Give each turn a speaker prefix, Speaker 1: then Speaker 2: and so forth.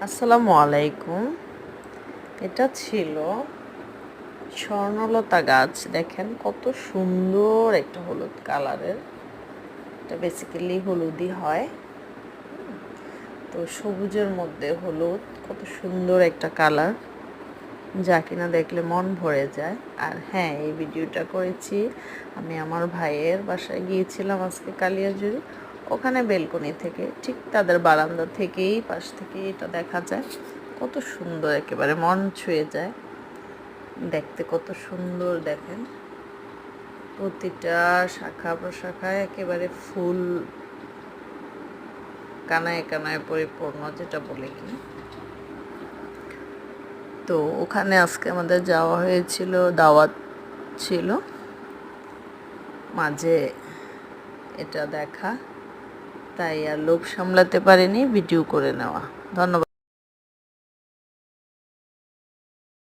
Speaker 1: আসসালামু আলাইকুম। এটা ছিল স্বর্ণলতা গাছ। দেখেন কত সুন্দর একটা হলুদ কালারের। এটা বেসিক্যালি হলুদই হয়। তো সবুজের মধ্যে হলুদ, কত সুন্দর একটা কালার, যা কিনা দেখলে মন ভরে যায়। আর হ্যাঁ, এই ভিডিওটা করেছি আমি আমার ভাইয়ের বাসায় গিয়েছিলাম আজকে কালিয়াজুড়ি। ওখানে বেলকনি থেকে, ঠিক তাদের বারান্দা থেকেই, পাশ থেকেই এটা দেখা যায়। কত সুন্দর, একেবারে মন ছুঁয়ে যায়। দেখতে কত সুন্দর দেখেন, প্রতিটা শাখা প্রশাখায় একেবারে ফুল, কানায় কানায় পরিপূর্ণ, যেটা বলে কি। তো ওখানে আজকে আমাদের যাওয়া হয়েছিল, দাওয়াত ছিল, মাঝে এটা দেখা, তাই আর লোভ সামলাতে পারিনি, ভিডিও করে নেওয়া। ধন্যবাদ।